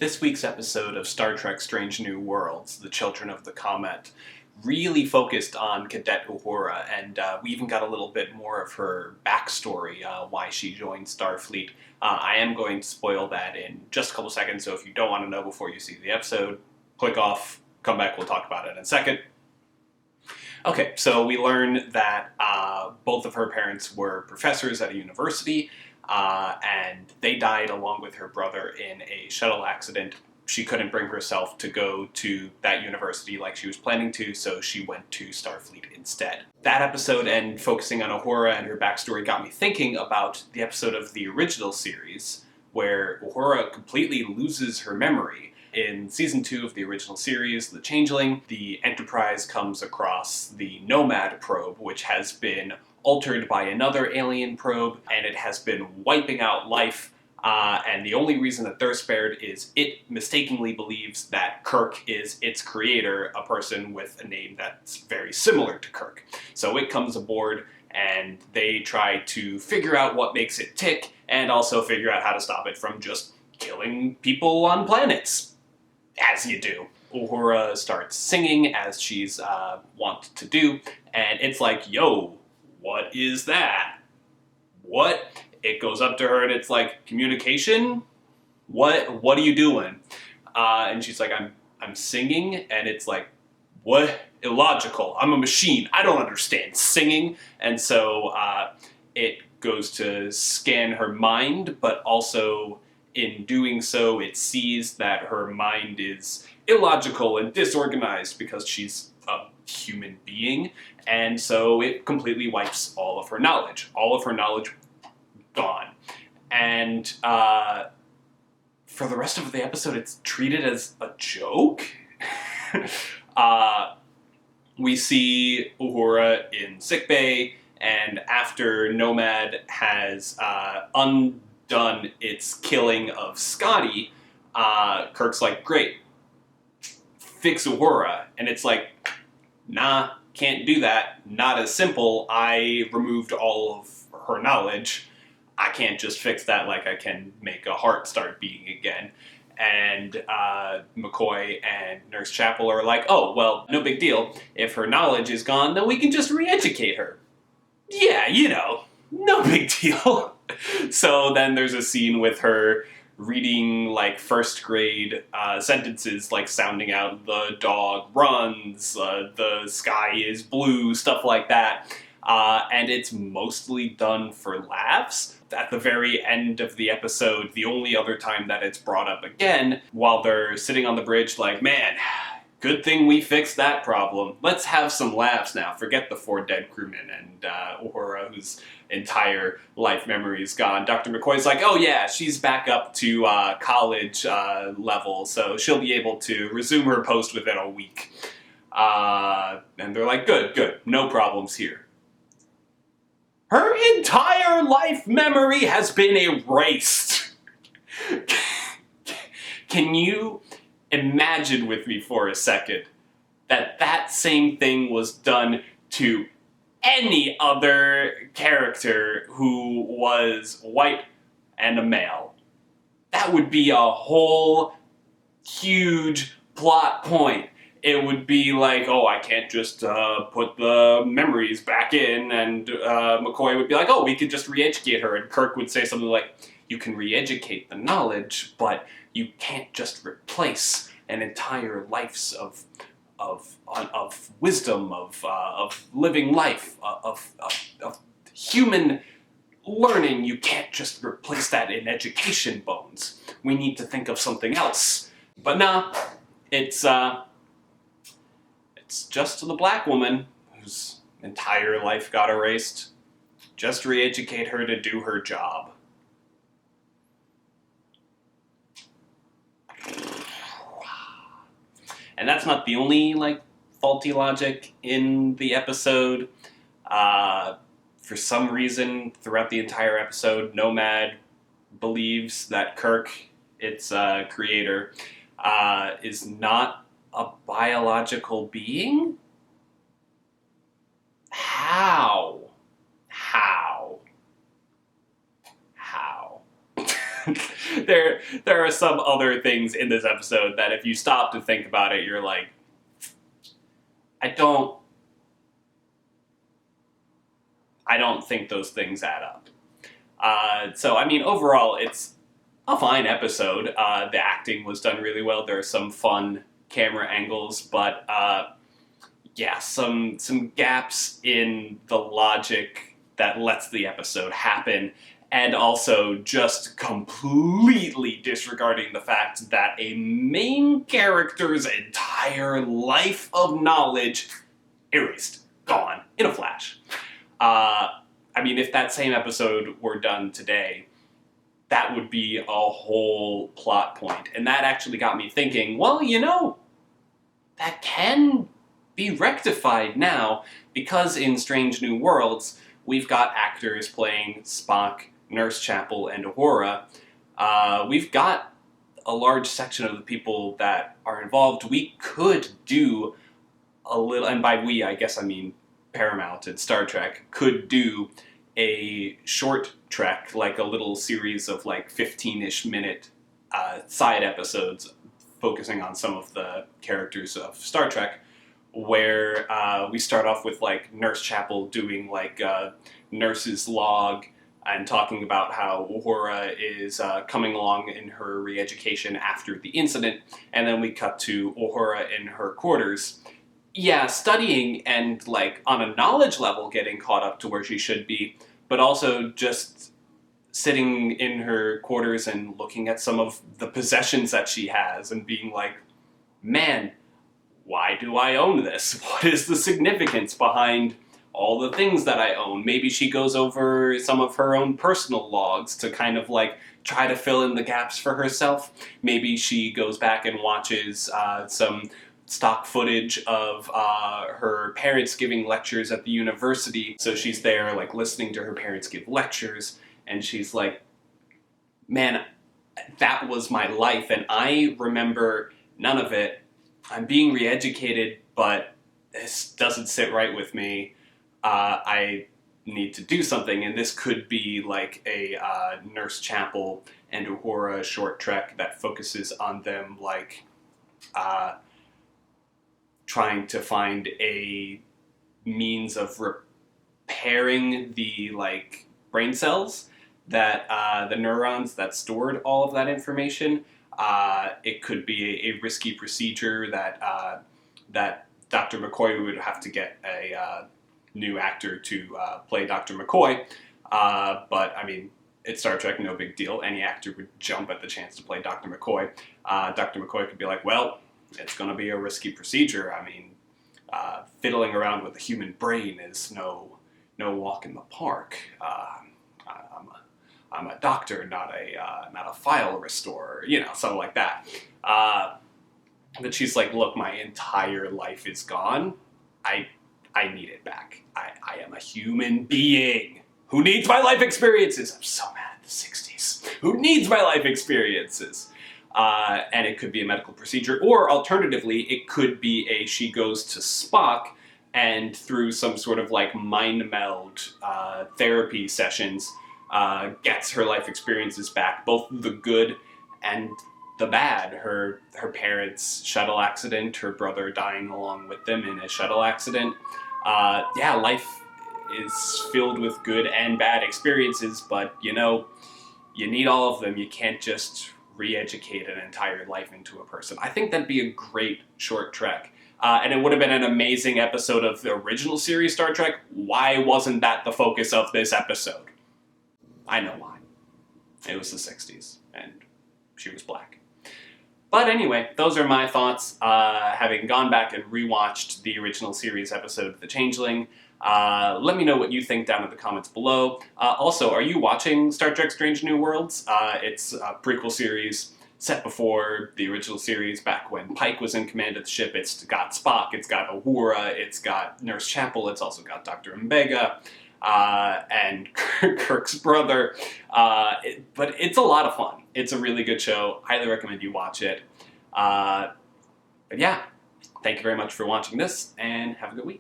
This week's episode of Star Trek Strange New Worlds, The Children of the Comet, really focused on Cadet Uhura, and we even got a little bit more of her backstory, why she joined Starfleet. I am going to spoil that in just a couple seconds, so if you don't want to know before you see the episode, click off, come back, we'll talk about it in a second. Okay, so we learn that both of her parents were professors at a university, and they died along with her brother in a shuttle accident. She couldn't bring herself to go to that university like she was planning to, so she went to Starfleet instead. That episode and focusing on Uhura and her backstory got me thinking about the episode of the original series where Uhura completely loses her memory. In Season 2 of the original series, The Changeling, the Enterprise comes across the Nomad probe, which has been altered by another alien probe, and it has been wiping out life, and the only reason that they're spared is it mistakenly believes that Kirk is its creator, a person with a name that's very similar to Kirk. So it comes aboard, and they try to figure out what makes it tick, and also figure out how to stop it from just killing people on planets. As you do. Uhura starts singing, as she's wont to do, and it's like, yo, what is that? What? It goes up to her and it's like, communication? What are you doing? And she's like, I'm singing, and it's like, what? Illogical. I'm a machine. I don't understand singing. And so it goes to scan her mind, but also in doing so, it sees that her mind is illogical and disorganized because she's a human being, and so it completely wipes all of her knowledge. All of her knowledge gone. And for the rest of the episode, it's treated as a joke. We see Uhura in sickbay, and after Nomad has undone its killing of Scotty, Kirk's like, great, fix Uhura. And it's like, nah, can't do that. Not as simple. I removed all of her knowledge. I can't just fix that like I can make a heart start beating again. And McCoy and Nurse Chapel are like, oh, well, no big deal. If her knowledge is gone, then we can just re-educate her. Yeah, you know, no big deal. So then there's a scene with her reading like first grade sentences, like sounding out the dog runs, the sky is blue, stuff like that. And it's mostly done for laughs. At the very end of the episode, the only other time that it's brought up again, while they're sitting on the bridge like, man, good thing we fixed that problem. Let's have some laughs now. Forget the 4 dead crewmen and Uhura, whose entire life memory is gone. Dr. McCoy's like, oh yeah, she's back up to college level, so she'll be able to resume her post within a week. And they're like, good, no problems here. Her entire life memory has been erased. Can you imagine with me for a second that that same thing was done to any other character who was white and a male? That would be a whole huge plot point. It would be like, oh, I can't just put the memories back in, and McCoy would be like, oh, we could just re-educate her, and Kirk would say something like, you can re-educate the knowledge, but you can't just replace an entire life's of wisdom, of living life, of human learning. You can't just replace that in education bones. We need to think of something else. But nah, it's just the black woman whose entire life got erased. Just re-educate her to do her job. And that's not the only, faulty logic in the episode. For some reason, throughout the entire episode, Nomad believes that Kirk, its creator, is not a biological being? How? there are some other things in this episode that if you stop to think about it, you're like, I don't think those things add up. So, I mean, overall, it's a fine episode. The acting was done really well. There are some fun camera angles, but yeah, some gaps in the logic that lets the episode happen, and also just completely disregarding the fact that a main character's entire life of knowledge erased, gone, in a flash. I mean, if that same episode were done today, that would be a whole plot point. And that actually got me thinking, well, you know, that can be rectified now, because in Strange New Worlds, we've got actors playing Spock, Nurse Chapel, and Uhura. We've got a large section of the people that are involved. We could do a little, and by we, I guess I mean Paramount and Star Trek, could do a short trek, like a little series of like 15-ish minute side episodes focusing on some of the characters of Star Trek, where we start off with like Nurse Chapel doing like nurse's log and talking about how Uhura is coming along in her re-education after the incident, and then we cut to Uhura in her quarters. Yeah, studying and, like, on a knowledge level getting caught up to where she should be, but also just sitting in her quarters and looking at some of the possessions that she has and being like, man, why do I own this? What is the significance behind all the things that I own? Maybe she goes over some of her own personal logs to kind of, like, try to fill in the gaps for herself. Maybe she goes back and watches some stock footage of her parents giving lectures at the university. So she's there, like, listening to her parents give lectures, and she's like, man, that was my life, and I remember none of it. I'm being re-educated, but this doesn't sit right with me. I need to do something, and this could be like a Nurse Chapel and Uhura short trek that focuses on them, like, trying to find a means of repairing the, like, brain cells that the neurons that stored all of that information. It could be a risky procedure that that Dr. McCoy would have to get a new actor to play Dr. McCoy. But I mean, it's Star Trek, no big deal. Any actor would jump at the chance to play Dr. McCoy. Dr. McCoy could be like, well, it's going to be a risky procedure. I mean, fiddling around with the human brain is no walk in the park. I'm a doctor, not a file restorer, you know, something like that. But she's like, look, my entire life is gone. I need it back. I am a human being who needs my life experiences. I'm so mad at the 60s. Who needs my life experiences? And it could be a medical procedure, or alternatively, it could be she goes to Spock and through some sort of like mind meld therapy sessions, gets her life experiences back, both the good and the bad. Her parents' shuttle accident, her brother dying along with them in a shuttle accident. Yeah, life is filled with good and bad experiences, but you know, you need all of them. You can't just re-educate an entire life into a person. I think that'd be a great short trek. And it would have been an amazing episode of the original series Star Trek. Why wasn't that the focus of this episode? I know why. It was the 60s, and she was black. But anyway, those are my thoughts, having gone back and rewatched the original series episode, The Changeling. Let me know what you think down in the comments below. Also, are you watching Star Trek Strange New Worlds? It's a prequel series set before the original series, back when Pike was in command of the ship. It's got Spock, it's got Uhura, it's got Nurse Chapel, it's also got Dr. Mbega, and Kirk's brother. But it's a lot of fun. It's a really good show. Highly recommend you watch it. But yeah, thank you very much for watching this, and have a good week.